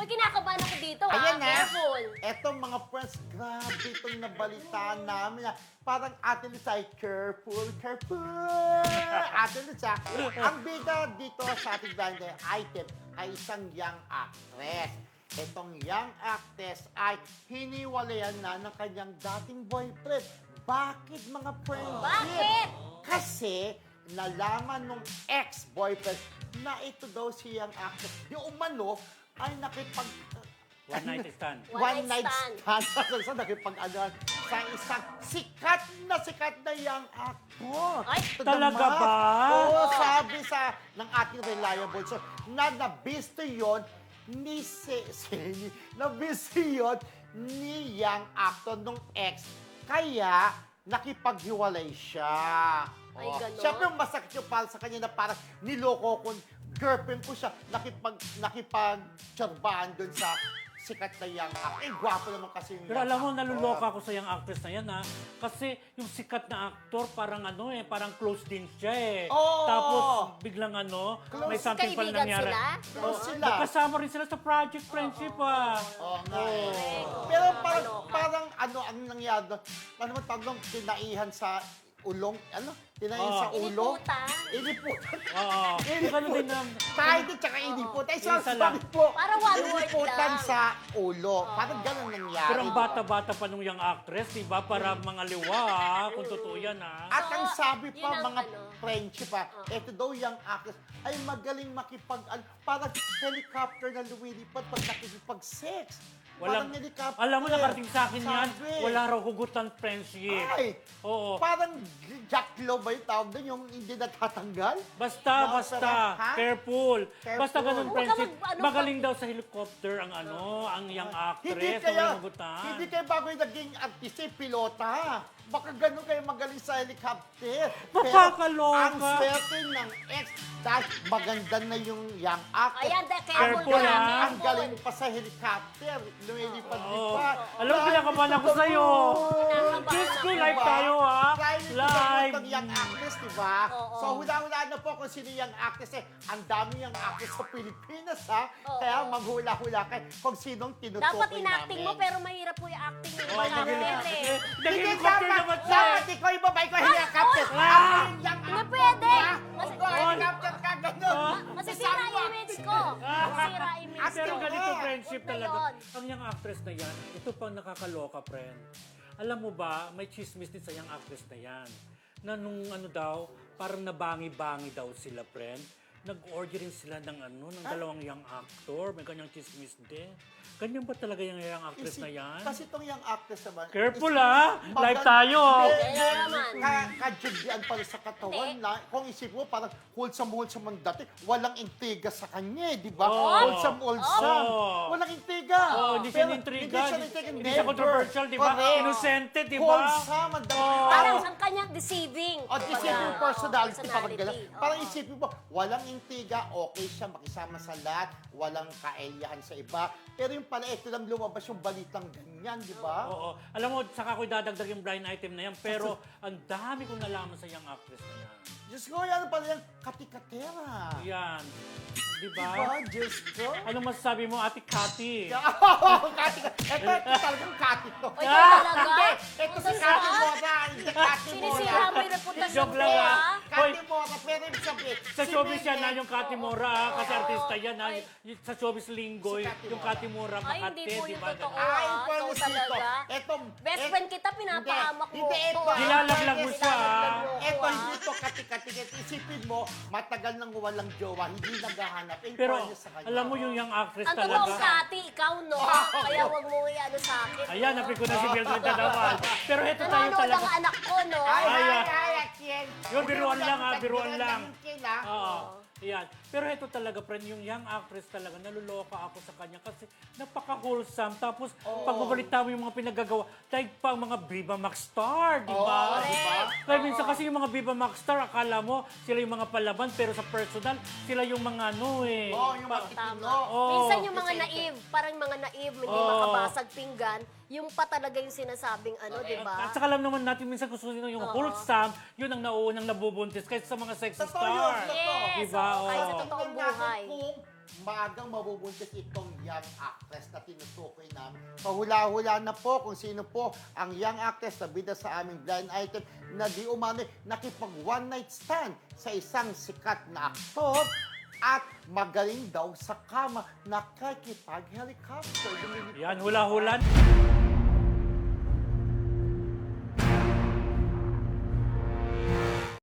Uy, kinakabahan ako dito, Ayan na. Careful. Etong mga friends, grabe itong nabalitaan namin. Parang Ate Lisa ay careful, careful. Ate Lisa, ang bida dito sa ating blind item ay isang young actress. Itong young actress ay hiniwalayan na ng kanyang dating boyfriend. Bakit mga friends? Bakit? Kasi nalaman nung ex-boyfriend na ito daw si young actress. Yung umano ay nakipag... One night stand. One night stand. Sa nakipag-anuan sa isang sikat na young actor. Ay, Ito talaga naman. ba? Oo, sabi ng ating reliable source na nabisto yun ni nabisto yun ni young actor nung ex. Kaya, nakipaghiwalay siya. Ay, ganon? Siyempre, masakit yung para sa kanya na parang niloko ko, girlfriend ko siya, nakipag-tsarbaan dun sa sikat na young actor. Eh, gwapo naman kasi yung Pero young alam mo, actor. naluloka ako sa young actress na yan, ha? Kasi yung sikat na actor, parang parang close din siya, eh. Oo. Tapos, biglang may Close. something pala Kaibigan nangyari. sila? Close sila. Magkasama rin sila sa project friendship, ah. Oo nga. Pero parang ang nangyari doon, ano mo tawag doon, tinaihan sa ulong, tinaihan sa ulo. Iniputan. Iniputan. Oo. Ganun din ang... Tayo din tsaka iniputan. Isa Sorry lang. po. Para one word Iniputan lang. sa ulo. Parang ganun nangyari. Pero ang bata-bata pa nung young actress, di ba? Para mga liwa, ha? Kung totoo yan, ha? At ang So, sabi pa, yun ang mga ano. friendship ito daw yung actress ay magaling parang helicopter na lumilipad pag nakikipag-sex. Parang Walang, helicopter. alam mo, nakarating sa akin yan, Sabi. wala raw hugutan friendship. Ay, Oo. parang Jack Lowe ba yung tawag doon, yung hindi natatanggal? Basta, Ha? careful. Basta ganun Huwag ka friendship. mag- ano, Magaling daw sa helicopter ang young Hindi actress. kaya, Ang hugutan. hindi kayo bago yung naging artista, pilota. Baka ganun kayo magaling sa helicopter. Makakaloka. Ang swerte ng ex, dahil maganda na yung young actor. Ayan, Careful, lang, ha? Ang galing pa sa helicopter. Lumilipad-lipad. Alam mo, kinakabahan ako sa'yo. Diyos ko, live tayo, ha? Live. Ang young actress, di ba? Oo. So, hula-hulaan na po kung sino yung actress. Ang dami yung actress sa Pilipinas, ha? Oo. Kaya maghula-hula kayo kung sinong tinutukoy Dapat namin. inacting mo, pero mahirap po yung acting mo. Oh, eh. Nag-helicopter naman siya. Dapat ikaw yung babae ko helicopter. Oh, Ako yung young Hindi actor, pwede. ha? Kasi- Ikaw, helicopter ka, ganun. Masisira yung image ko. Masisira yung image Pero ko. ganito friendship Huwag na talaga. yun. Ang young actress na yan, ito pang nakakaloka, friend. Alam mo ba, may chismis din sa young actress na yan. Na nung parang nabangi-bangi daw sila, friend. Nag-order rin sila ng dalawang young actor. May kanyang chismis din. Ganyan ba talaga yung young actress na yan? Kasi itong young actress naman. Careful, ha? Live tayo. Kaya naman. Kajugyan pala sa katawan Hindi. na kung isip mo parang wholesome ang dati, walang intriga sa kanya, di ba? Oo. Wholesome. Oo. Walang intriga. Oh, hindi siya Pero intriga. Hindi siya intriga. Hindi siya controversial, di ba? Correct. Innocente, di ba? Wholesome. ang dami. Parang ang kanyang deceiving. O, isipin mo personality, parang gano'n. Personality, Parang oo. isipin mo, walang intriga, okay siya, makisama sa lahat, walang kaelyahan sa iba. Pero yung pala, ito lang lumabas yung balitang ganyan, di ba? Oo. Alam mo, saka ko idadagdag yung blind item na yan, pero ang dami kong nalaman sa young actress na yan. Diyos ko, yan pala yung katikatera. Yan. Di Di ba? ba, Diyos ko? Ano masasabi mo, Ate Cathy? Kati ka. Ito talagang Kati to. O, ikaw talaga? Hindi, ito si Ang Kati sarap. Mora. Hindi Kati Sinisira Mora. mo yung reputasyon Joke ko, lang, ha? ah. Kati Mora, pero ibig sabihin. Sa si showbiz yan, Miguel, yung Cathy Mora, ha? Kasi Oo. artista yan, ha? Ay. Sa showbiz linggoy, Si Cathy yung Mora. Cathy Mora, Ay, Makate, hindi po di yung ba? totoo. Ay, Ikaw fairness dito. talaga. Ito, Best friend kita, pinapahamak mo. Hindi, ko, ito. ah. Nilalaglag mo siya, Nilalaglag mo ko, Ito, ah. hindi to kati-kati. Isipin mo, matagal nang walang jowa, hindi naghahanap. In Pero, fairness sa kanya. alam mo yung young actress Ang totoong talaga. Kati, ikaw, no? Kaya huwag mo i-ano sa akin. Ayan, napin ko na si Mildred na naman. Pero ito tayo Nanonood talaga. ang anak ko, no? Ay, Kiel. Yung biruan lang, ha? Biruan lang. yung Kiel, ha? Oo. Yan. Pero ito talaga, friend, yung young actress talaga, naluloka ako sa kanya kasi napaka-wholesome. Tapos, pag mabalita mo yung mga pinagagawa, dahil pa ang mga Viva Max star, di ba? Oo, di ba? Kaya minsan kasi yung mga Viva Max star, akala mo sila yung mga palaban, pero sa personal, sila yung mga Oo, yung Pa- matitino. Tama. Oo. Minsan yung mga Kasi- naive, parang mga naive, hindi Oo. makabasag pinggan, yung pa talaga yung sinasabing ano, di ba? At saka alam naman natin, minsan gusto nyo yung wholesome, yun ang nauunang nabubuntis kaysa sa mga sexy Totoo yun, star. totoo. Yes, Diba? oo, kahit sa Oo. totoong Tingnan natin buhay. Kung maagang mabubuntis itong young actress na tinutukoy namin. Pahula-hula na po kung sino po ang young actress na bida sa aming blind item na di umano'y nakipag one night stand sa isang sikat na aktor at magaling daw sa kama nakikipag-helicopter. Yan, hula-hula.